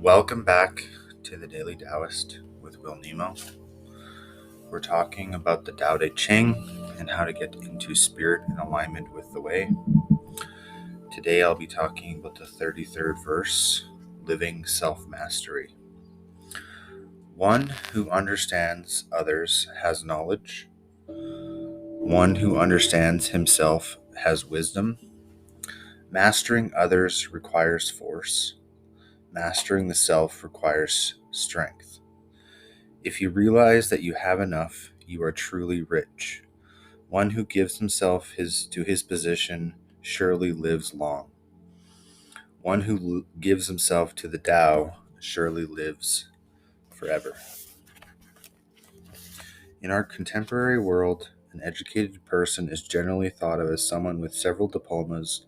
Welcome back to the Daily Taoist with Will Nemo. We're talking about the Tao Te Ching and how to get into spirit and alignment with the way. Today I'll be talking about the 33rd verse, living self-mastery. One who understands others has knowledge. One who understands himself has wisdom. Mastering others requires force. Mastering the self requires strength. If you realize that you have enough, you are truly rich. One who gives himself to his position surely lives long. One who gives himself to the Tao surely lives forever. In our contemporary world, an educated person is generally thought of as someone with several diplomas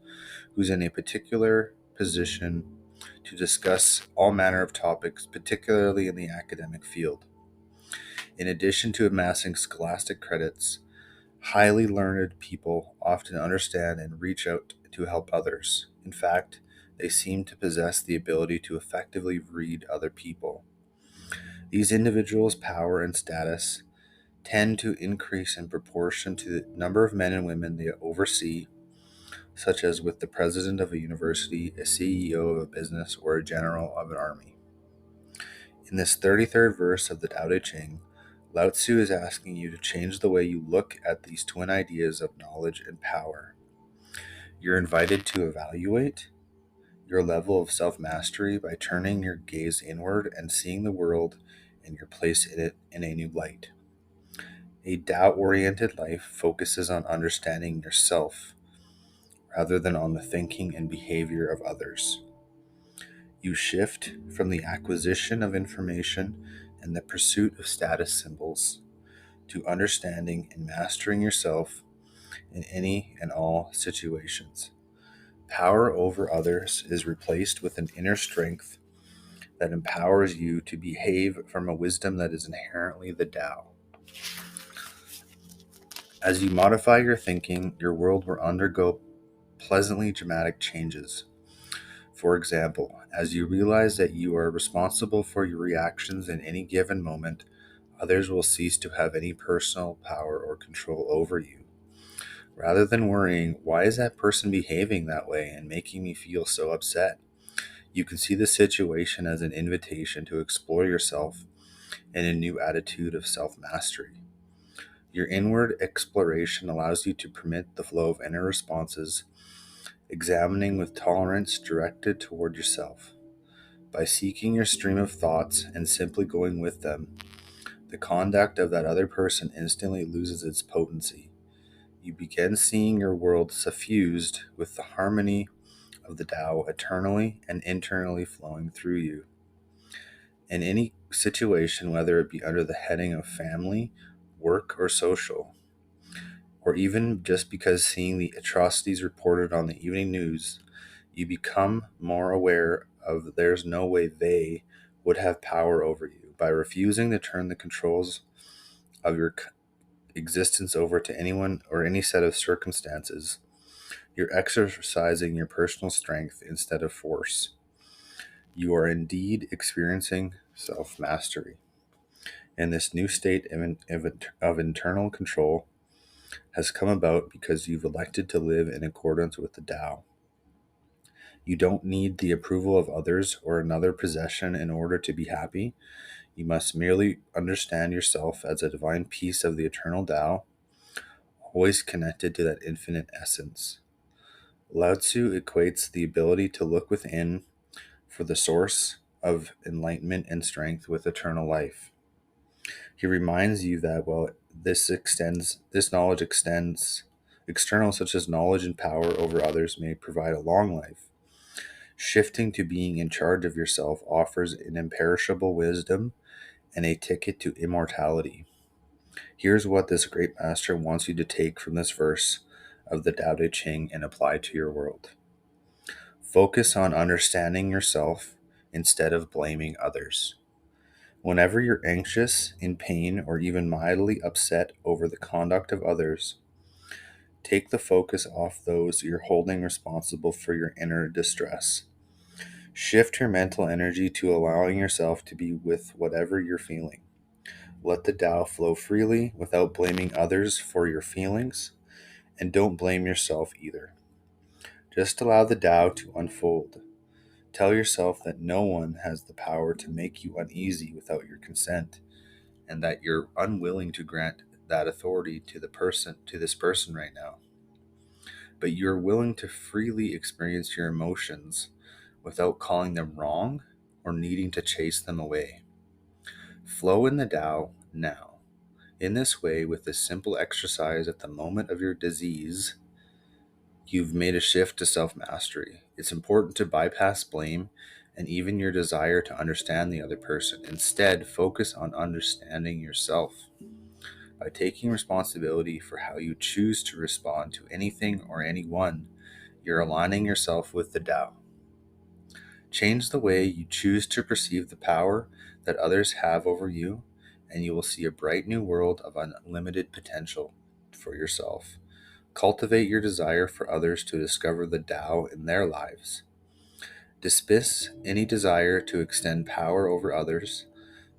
who's in a particular position to discuss all manner of topics, particularly in the academic field. In addition to amassing scholastic credits, highly learned people often understand and reach out to help others. In fact, they seem to possess the ability to effectively read other people. These individuals' power and status tend to increase in proportion to the number of men and women they oversee, such as with the president of a university, a CEO of a business, or a general of an army. In this 33rd verse of the Tao Te Ching, Lao-Tzu is asking you to change the way you look at these twin ideas of knowledge and power. You're invited to evaluate your level of self-mastery by turning your gaze inward and seeing the world and your place in it in a new light. A Tao-oriented life focuses on understanding yourself rather than on the thinking and behavior of others. You shift from the acquisition of information and the pursuit of status symbols to understanding and mastering yourself in any and all situations. Power over others is replaced with an inner strength that empowers you to behave from a wisdom that is inherently the Tao. As you modify your thinking, your world will undergo pleasantly dramatic changes. For example, as you realize that you are responsible for your reactions in any given moment, others will cease to have any personal power or control over you. Rather than worrying, why is that person behaving that way and making me feel so upset? You can see the situation as an invitation to explore yourself in a new attitude of self-mastery. Your inward exploration allows you to permit the flow of inner responses, examining with tolerance directed toward yourself. By seeking your stream of thoughts and simply going with them, the conduct of that other person instantly loses its potency. You begin seeing your world suffused with the harmony of the Tao eternally and internally flowing through you. In any situation, whether it be under the heading of family, work, or social, or even just because seeing the atrocities reported on the evening news, you become more aware of there's no way they would have power over you. By refusing to turn the controls of your existence over to anyone or any set of circumstances, you're exercising your personal strength instead of force. You are indeed experiencing self-mastery. And this new state of internal control has come about because you've elected to live in accordance with the Tao. You don't need the approval of others or another possession in order to be happy. You must merely understand yourself as a divine piece of the eternal Tao, always connected to that infinite essence. Lao-Tzu equates the ability to look within for the source of enlightenment and strength with eternal life. He reminds you that while this knowledge extends, external such as knowledge and power over others may provide a long life, shifting to being in charge of yourself offers an imperishable wisdom and a ticket to immortality. Here's what this great master wants you to take from this verse of the Tao Te Ching and apply to your world. Focus on understanding yourself instead of blaming others. Whenever you're anxious, in pain, or even mildly upset over the conduct of others, take the focus off those you're holding responsible for your inner distress. Shift your mental energy to allowing yourself to be with whatever you're feeling. Let the Tao flow freely without blaming others for your feelings, and don't blame yourself either. Just allow the Tao to unfold. Tell yourself that no one has the power to make you uneasy without your consent, and that you're unwilling to grant that authority to this person right now. But you're willing to freely experience your emotions without calling them wrong or needing to chase them away. Flow in the Tao now. In this way, with this simple exercise at the moment of your disease, you've made a shift to self-mastery. It's important to bypass blame and even your desire to understand the other person. Instead, focus on understanding yourself. By taking responsibility for how you choose to respond to anything or anyone, you're aligning yourself with the Tao. Change the way you choose to perceive the power that others have over you, and you will see a bright new world of unlimited potential for yourself. Cultivate your desire for others to discover the Tao in their lives. Dismiss any desire to extend power over others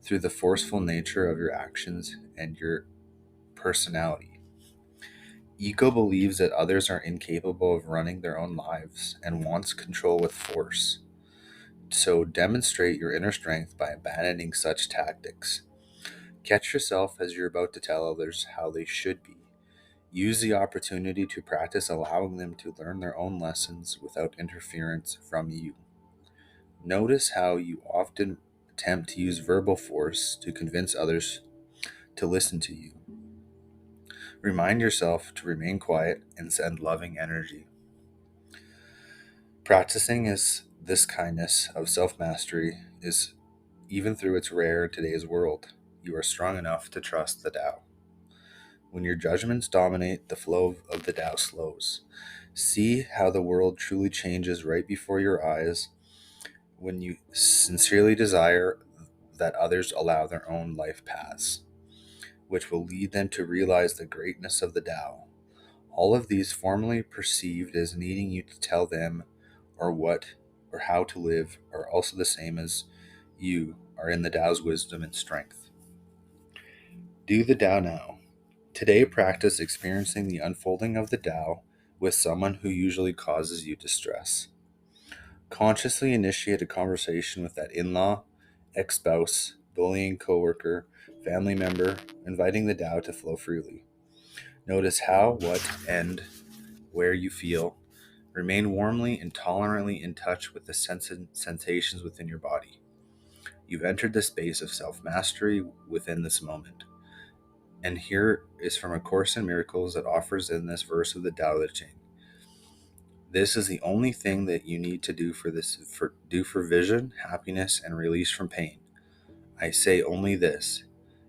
through the forceful nature of your actions and your personality. Ego believes that others are incapable of running their own lives and wants control with force. So demonstrate your inner strength by abandoning such tactics. Catch yourself as you're about to tell others how they should be. Use the opportunity to practice allowing them to learn their own lessons without interference from you. Notice how you often attempt to use verbal force to convince others to listen to you. Remind yourself to remain quiet and send loving energy. Practicing this kindness of self-mastery is, even through its rare in today's world, you are strong enough to trust the Tao. When your judgments dominate, the flow of the Tao slows. See how the world truly changes right before your eyes when you sincerely desire that others allow their own life paths, which will lead them to realize the greatness of the Tao. All of these formerly perceived as needing you to tell them or what or how to live are also the same as you are in the Tao's wisdom and strength. Do the Tao now. Today, practice experiencing the unfolding of the Tao with someone who usually causes you distress. Consciously initiate a conversation with that in-law, ex-spouse, bullying coworker, family member, inviting the Tao to flow freely. Notice how, what, and where you feel. Remain warmly and tolerantly in touch with the sensations within your body. You've entered the space of self-mastery within this moment. And here is from A Course in Miracles that offers in this verse of the Tao Te Ching. This is the only thing that you need to do for vision, happiness, and release from pain. I say only this,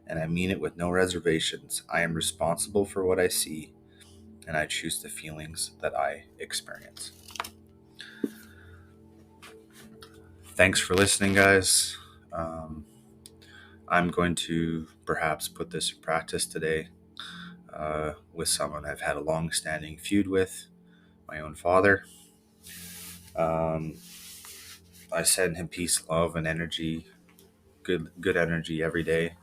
and I mean it with no reservations. I am responsible for what I see, and I choose the feelings that I experience. Thanks for listening, guys. I'm going to perhaps put this in practice today with someone I've had a long-standing feud with, my own father. I send him peace, love, and energy, good energy every day.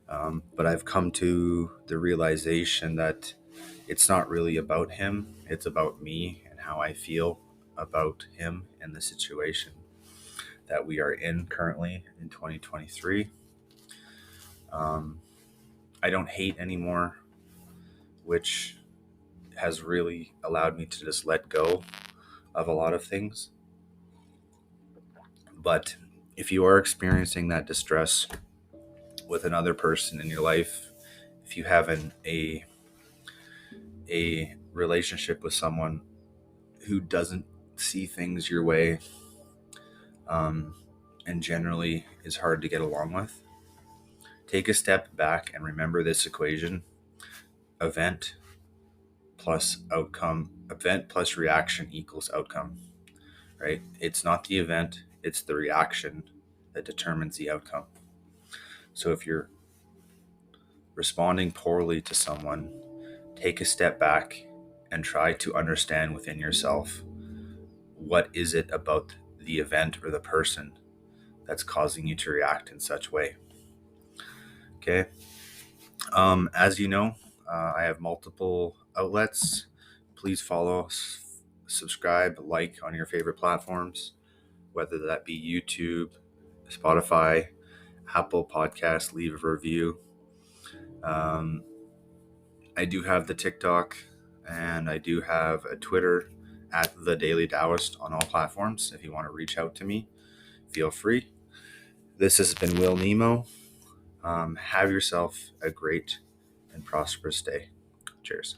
But I've come to the realization that it's not really about him. It's about me and how I feel about him and the situation that we are in currently in 2023. I don't hate anymore, which has really allowed me to just let go of a lot of things. But if you are experiencing that distress with another person in your life, if you have a relationship with someone who doesn't see things your way, and generally is hard to get along with, take a step back and remember this equation: event plus reaction equals outcome. Right? It's not the event, it's the reaction that determines the outcome. So if you're responding poorly to someone, take a step back and try to understand within yourself, what is it about the event or the person that's causing you to react in such way. Okay. As you know, I have multiple outlets. Please follow, subscribe, like on your favorite platforms, whether that be YouTube, Spotify, Apple Podcasts. Leave a review. I do have the TikTok, and I do have a Twitter at the Daily Taoist on all platforms. If you want to reach out to me, feel free. This has been Will Nemo. Have yourself a great and prosperous day. Cheers.